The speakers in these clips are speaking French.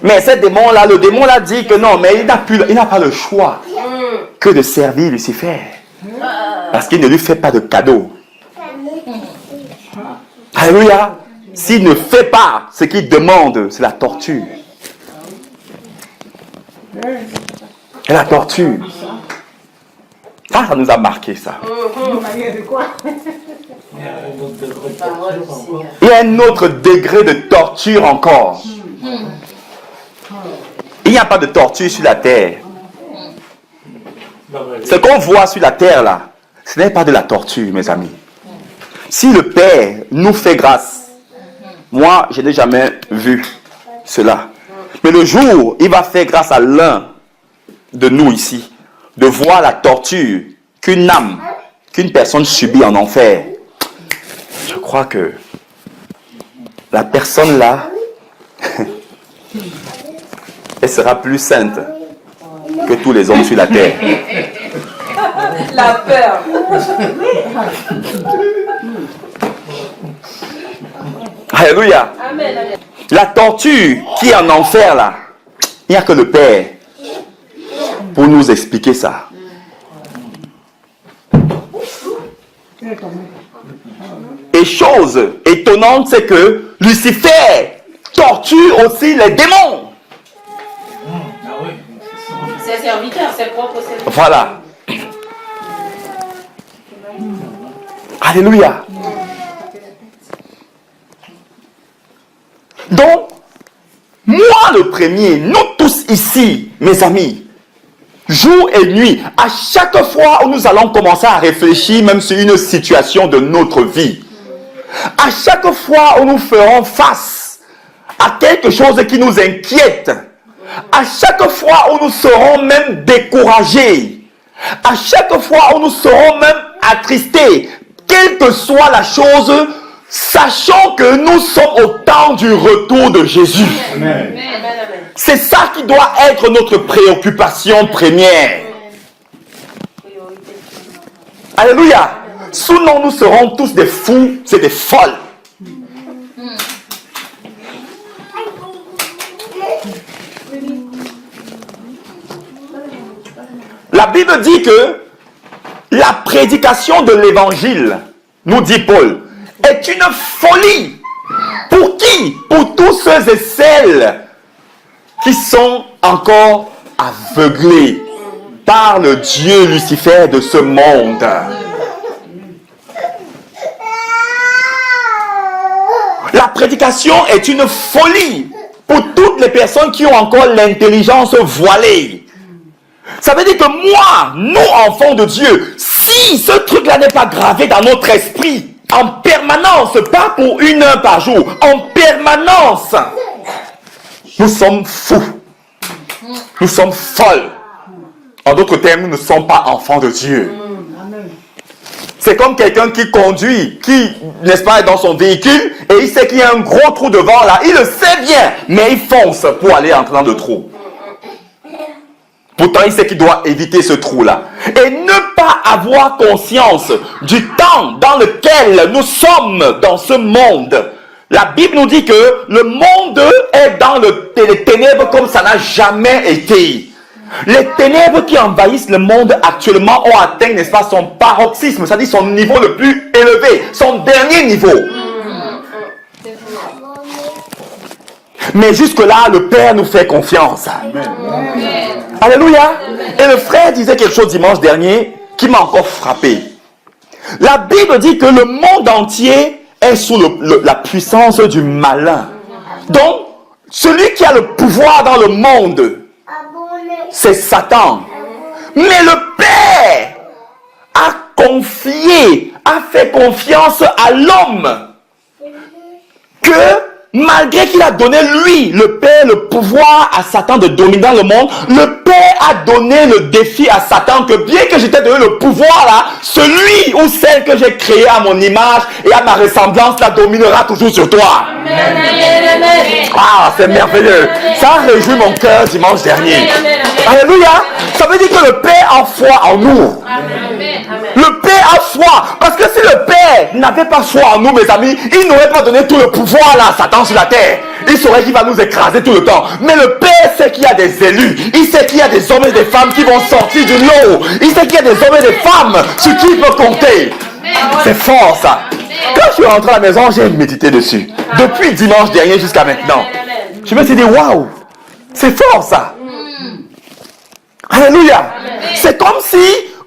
Mais ce démon-là, le démon-là dit que non, mais il n'a pas le choix que de servir Lucifer. Parce qu'il ne lui fait pas de cadeau. Alléluia. S'il ne fait pas ce qu'il demande, c'est la torture. Et la torture. Ça nous a marqué, ça. Il y a un autre degré de torture encore. Il n'y a pas de torture sur la terre. Ce qu'on voit sur la terre là, ce n'est pas de la torture, mes amis. Si le Père nous fait grâce, moi je n'ai jamais vu cela. Mais le jour, il va faire grâce à l'un de nous ici, de voir la torture qu'une âme, qu'une personne subit en enfer. Je crois que la personne là, elle sera plus sainte que tous les hommes sur la terre. La peur. Alléluia. Amen. La torture qui est en enfer là, il n'y a que le Père pour nous expliquer ça. Et chose étonnante, c'est que Lucifer torture aussi les démons. Ses serviteurs, ses propres serviteurs. Voilà. Alléluia. Donc, moi le premier, nous tous ici, mes amis, jour et nuit, à chaque fois où nous allons commencer à réfléchir même sur une situation de notre vie, à chaque fois où nous ferons face à quelque chose qui nous inquiète, à chaque fois où nous serons même découragés, à chaque fois où nous serons même attristés, quelle que soit la chose, sachant que nous sommes au temps du retour de Jésus. Amen. C'est ça qui doit être notre préoccupation première. Alléluia. Sinon, nous serons tous des fous, c'est des folles. La Bible dit que la prédication de l'évangile, nous dit Paul, est une folie. Pour qui? Pour tous ceux et celles qui sont encore aveuglés par le Dieu Lucifer de ce monde. La prédication est une folie pour toutes les personnes qui ont encore l'intelligence voilée. Ça veut dire que moi, nous enfants de Dieu, si ce truc-là n'est pas gravé dans notre esprit, en permanence, pas pour 1 heure par jour, en permanence, nous sommes fous. Nous sommes folles. En d'autres termes, nous ne sommes pas enfants de Dieu. C'est comme quelqu'un qui conduit, qui, n'est-ce pas, est dans son véhicule, et il sait qu'il y a un gros trou devant là. Il le sait bien, mais il fonce pour aller entrer dans le trou. Pourtant, il sait qu'il doit éviter ce trou-là. Et ne pas avoir conscience du temps dans lequel nous sommes dans ce monde. La Bible nous dit que le monde est dans les ténèbres comme ça n'a jamais été. Les ténèbres qui envahissent le monde actuellement ont atteint, n'est-ce pas, son paroxysme, c'est-à-dire son niveau le plus élevé, son dernier niveau. Mais jusque-là, le Père nous fait confiance. Amen. Alléluia. Et le frère disait quelque chose dimanche dernier qui m'a encore frappé. La Bible dit que le monde entier est sous la puissance du malin. Donc, celui qui a le pouvoir dans le monde, c'est Satan. Mais le Père a fait confiance à l'homme que malgré qu'il a donné, lui, le Père, le pouvoir à Satan de dominer dans le monde, le Père a donné le défi à Satan que bien que j'étais donné le pouvoir là, celui ou celle que j'ai créé à mon image et à ma ressemblance, la dominera toujours sur toi. Ah, c'est merveilleux. Ça a réjoui mon cœur dimanche dernier. Alléluia. Ça veut dire que le Père a foi en nous. Le Père a foi. Parce que si le Père n'avait pas foi en nous, mes amis, il n'aurait pas donné tout le pouvoir là à Satan sur la terre. Il saurait qu'il va nous écraser tout le temps. Mais le Père sait qu'il y a des élus. Il sait qu'il y a des hommes et des femmes qui vont sortir du lot. Il sait qu'il y a des hommes et des femmes sur qui il peut compter. C'est fort ça. Quand je suis rentré à la maison, j'ai médité dessus. Depuis dimanche dernier jusqu'à maintenant. Je me suis dit, waouh, c'est fort ça. Alléluia. C'est comme si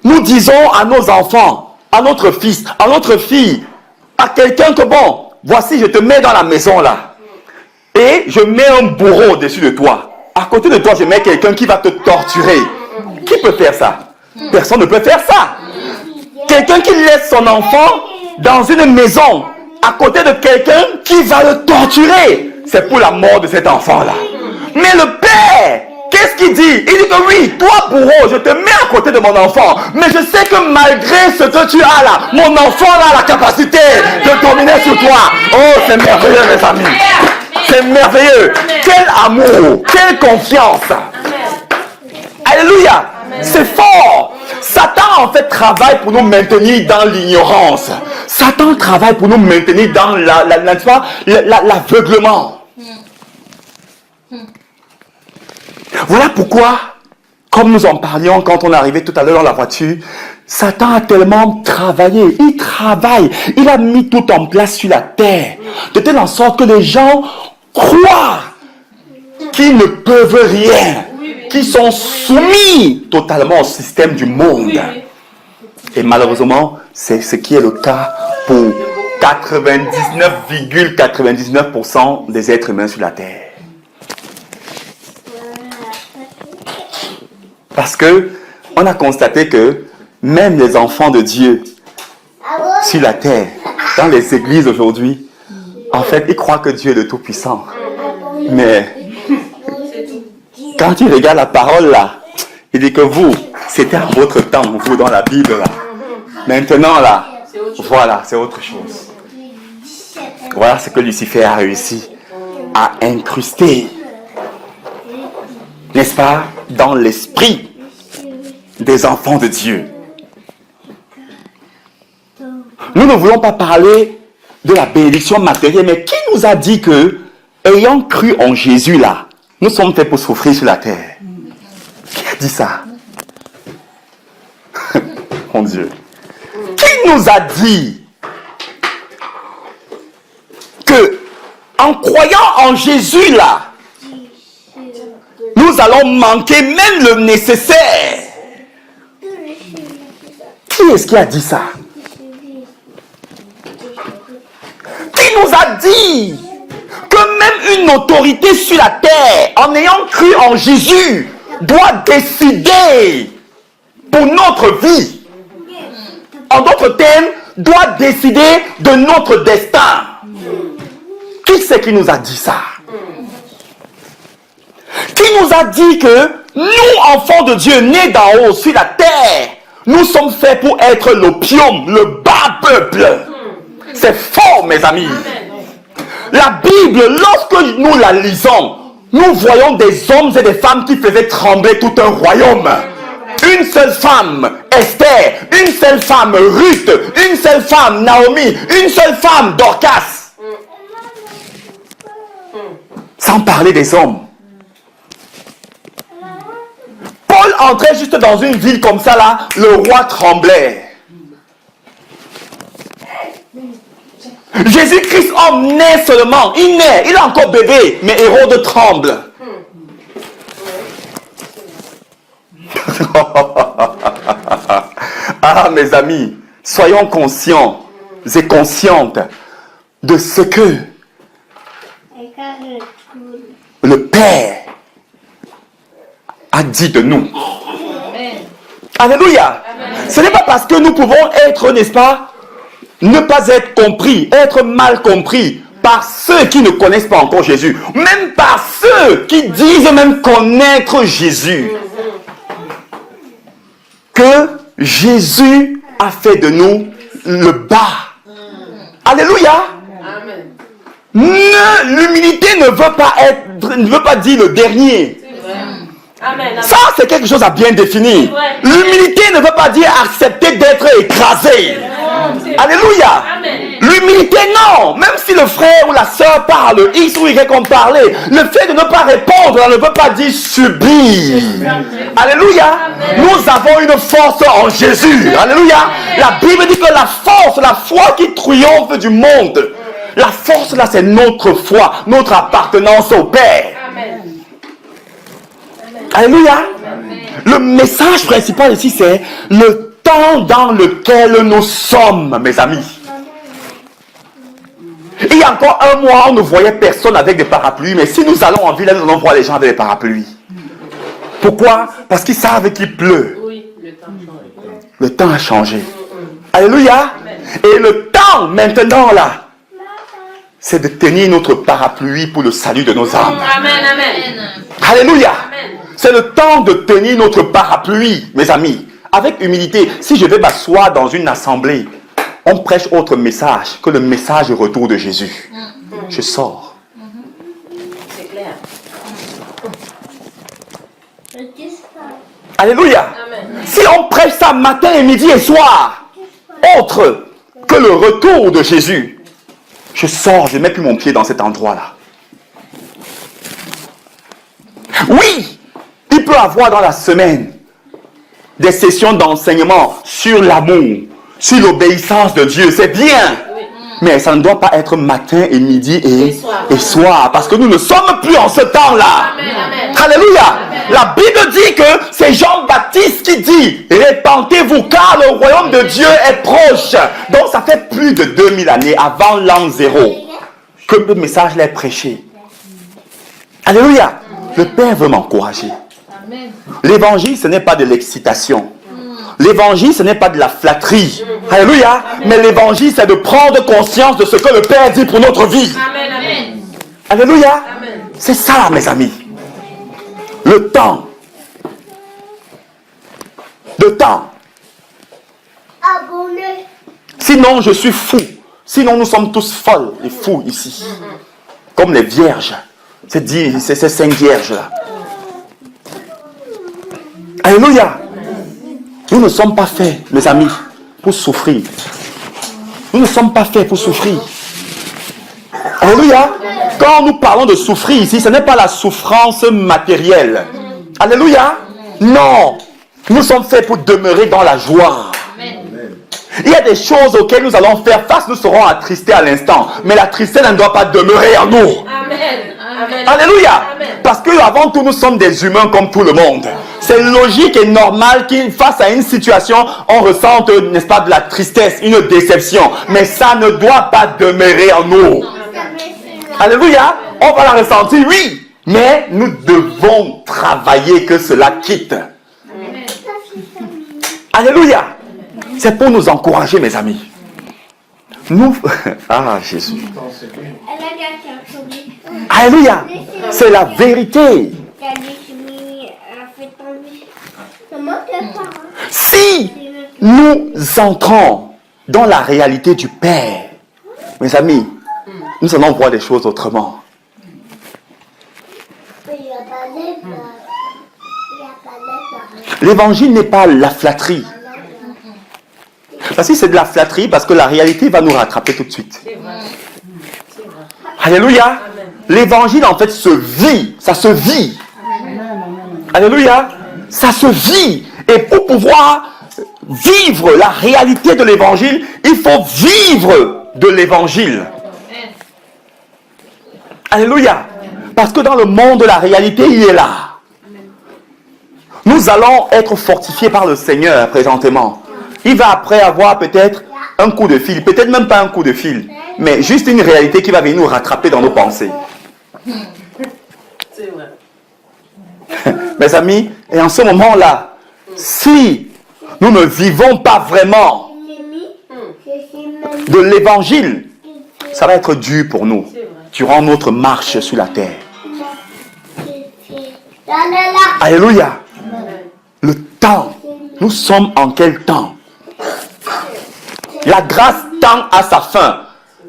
nous disons à nos enfants, à notre fils, à notre fille, à quelqu'un que bon, voici, je te mets dans la maison là. Et je mets un bourreau au-dessus de toi. À côté de toi, je mets quelqu'un qui va te torturer. Qui peut faire ça? Personne ne peut faire ça. Quelqu'un qui laisse son enfant dans une maison à côté de quelqu'un qui va le torturer. C'est pour la mort de cet enfant-là. Mais le Père, qu'est-ce qu'il dit? Il dit que oui, toi bourreau, je te mets à côté de mon enfant. Mais je sais que malgré ce que tu as là, mon enfant a la capacité de dominer sur toi. Oh, c'est merveilleux mes amis. C'est merveilleux. Quel amour, quelle confiance. Alléluia. C'est fort. Satan en fait travaille pour nous maintenir dans l'ignorance. Satan travaille pour nous maintenir dans l'aveuglement. Voilà pourquoi, comme nous en parlions quand on est arrivé tout à l'heure dans la voiture, Satan a tellement travaillé. Il travaille. Il a mis tout en place sur la terre. De telle en sorte que les gens croient qu'ils ne peuvent rien. Qui sont soumis totalement au système du monde. Et malheureusement, c'est ce qui est le cas pour 99,99% des êtres humains sur la terre. Parce que on a constaté que même les enfants de Dieu sur la terre, dans les églises aujourd'hui, en fait, ils croient que Dieu est le Tout-Puissant. Mais quand il regarde la parole là, il dit que vous, c'était à votre temps, vous dans la Bible là. Maintenant là, voilà, c'est autre chose. Voilà ce que Lucifer a réussi à incruster, n'est-ce pas, dans l'esprit des enfants de Dieu. Nous ne voulons pas parler de la bénédiction matérielle, mais qui nous a dit que, ayant cru en Jésus là, nous sommes faits pour souffrir sur la terre? Qui a dit ça? Mon Dieu. Qui nous a dit que, en croyant en Jésus là, nous allons manquer même le nécessaire? Qui est-ce qui a dit ça? Qui nous a dit que même une autorité sur la terre, en ayant cru en Jésus, doit décider pour notre vie? En d'autres termes, doit décider de notre destin. Qui c'est qui nous a dit ça? Qui nous a dit que nous, enfants de Dieu, nés d'en haut sur la terre, nous sommes faits pour être l'opium, le bas peuple? C'est fort, mes amis. La Bible, lorsque nous la lisons, nous voyons des hommes et des femmes qui faisaient trembler tout un royaume. Une seule femme, Esther, une seule femme, Ruth, une seule femme, Naomi, une seule femme, Dorcas. Sans parler des hommes. Paul entrait juste dans une ville comme ça là, le roi tremblait. Jésus-Christ, homme, naît seulement. Il naît, il est encore bébé, mais Hérode tremble. Ah, mes amis, soyons conscients et conscientes de ce que le Père a dit de nous. Alléluia. Ce n'est pas parce que nous pouvons être, n'est-ce pas, ne pas être compris, être mal compris, par ceux qui ne connaissent pas encore Jésus, même par ceux qui disent même connaître Jésus, que Jésus a fait de nous le bas. Alléluia. L'humilité ne veut pas dire le dernier. Amen. Ça, c'est quelque chose à bien définir. L'humilité ne veut pas dire accepter d'être écrasé. Alléluia. L'humilité, non. Même si le frère ou la sœur parle, X ou Y ont parlé, le fait de ne pas répondre ne veut pas dire subir. Alléluia. Nous avons une force en Jésus. Alléluia. La Bible dit que la force, la foi qui triomphe du monde, la force là, c'est notre foi, notre appartenance au Père. Alléluia. Le message principal ici, c'est le temps dans lequel nous sommes, mes amis. Il y a encore un mois, on ne voyait personne avec des parapluies, mais si nous allons en ville, nous allons voir les gens avec des parapluies. Pourquoi? Parce qu'ils savent qu'il pleut. Oui, le temps a changé. Le temps a changé. Alléluia. Et le temps, maintenant, là, c'est de tenir notre parapluie pour le salut de nos âmes. Amen, amen. Alléluia. Amen. C'est le temps de tenir notre parapluie, mes amis, avec humilité. Si je vais m'asseoir dans une assemblée, on prêche autre message que le message du retour de Jésus. Je sors. C'est clair. Alléluia. Amen. Si on prêche ça matin et midi et soir, autre que le retour de Jésus, je sors, je ne mets plus mon pied dans cet endroit-là. Oui, il peut y avoir dans la semaine des sessions d'enseignement sur l'amour, sur l'obéissance de Dieu. C'est bien. Mais ça ne doit pas être matin et midi et soir. Parce que nous ne sommes plus en ce temps-là. Alléluia. La Bible dit que c'est Jean-Baptiste qui dit: répentez-vous car le royaume de Dieu est proche. Donc ça fait plus de 2000 années avant l'an 0 que le message l'est prêché. Alléluia. Le Père veut m'encourager. L'évangile, ce n'est pas de l'excitation. L'évangile, ce n'est pas de la flatterie. Alléluia. Mais l'évangile, c'est de prendre conscience de ce que le Père dit pour notre vie. Amen, amen. Alléluia. Amen. C'est ça, mes amis. Le temps. Le temps. Sinon, je suis fou. Sinon, nous sommes tous folles et fous ici. Comme les vierges. C'est ces 5 vierges-là. Alléluia. Nous ne sommes pas faits, mes amis, pour souffrir. Nous ne sommes pas faits pour souffrir. Alléluia. Quand nous parlons de souffrir ici, ce n'est pas la souffrance matérielle. Alléluia. Non. Nous sommes faits pour demeurer dans la joie. Il y a des choses auxquelles nous allons faire face, nous serons attristés à l'instant. Mais la tristesse ne doit pas demeurer en nous. Amen. Amen. Alléluia. Amen. Parce que avant tout, nous sommes des humains comme tout le monde. C'est logique et normal qu'il, face à une situation, on ressente, n'est-ce pas, de la tristesse, une déception. Mais ça ne doit pas demeurer en nous. Alléluia. On va la ressentir, oui. Mais nous devons travailler que cela quitte. Alléluia. C'est pour nous encourager, mes amis. Nous... Ah, Jésus. Alléluia. C'est la vérité. Si nous entrons dans la réalité du Père, mes amis, nous allons voir des choses autrement. L'évangile n'est pas la flatterie. Parce que c'est de la flatterie, parce que la réalité va nous rattraper tout de suite. Alléluia. L'évangile, en fait, se vit. Ça se vit. Alléluia. Ça se vit. Et pour pouvoir vivre la réalité de l'évangile, il faut vivre de l'évangile. Alléluia. Parce que dans le monde de la réalité, il est là. Nous allons être fortifiés par le Seigneur présentement. Il va après avoir peut-être un coup de fil, peut-être même pas un coup de fil, mais juste une réalité qui va venir nous rattraper dans nos pensées. C'est vrai. Mes amis, et en ce moment-là, si nous ne vivons pas vraiment de l'évangile, ça va être dur pour nous. C'est durant notre marche sur la terre. Alléluia. Le temps. Nous sommes en quel temps? La grâce tend à sa fin.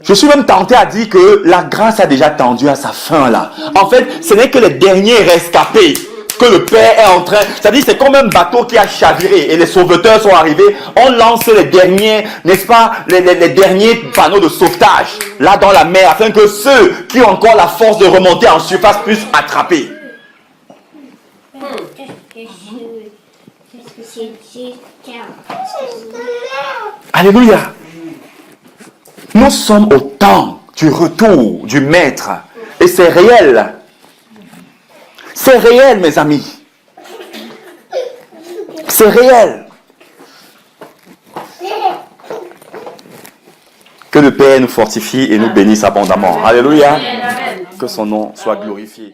Je suis même tenté à dire que la grâce a déjà tendu à sa fin là. En fait, ce n'est que les derniers rescapés que le Père est en train... C'est-à-dire, c'est comme un bateau qui a chaviré et les sauveteurs sont arrivés. On lance les derniers, n'est-ce pas, les derniers panneaux de sauvetage là dans la mer afin que ceux qui ont encore la force de remonter en surface puissent attraper. Alléluia. Nous sommes au temps du retour du Maître. Et c'est réel. C'est réel, mes amis. C'est réel. Que le Père nous fortifie et nous bénisse abondamment. Alléluia. Que son nom soit glorifié.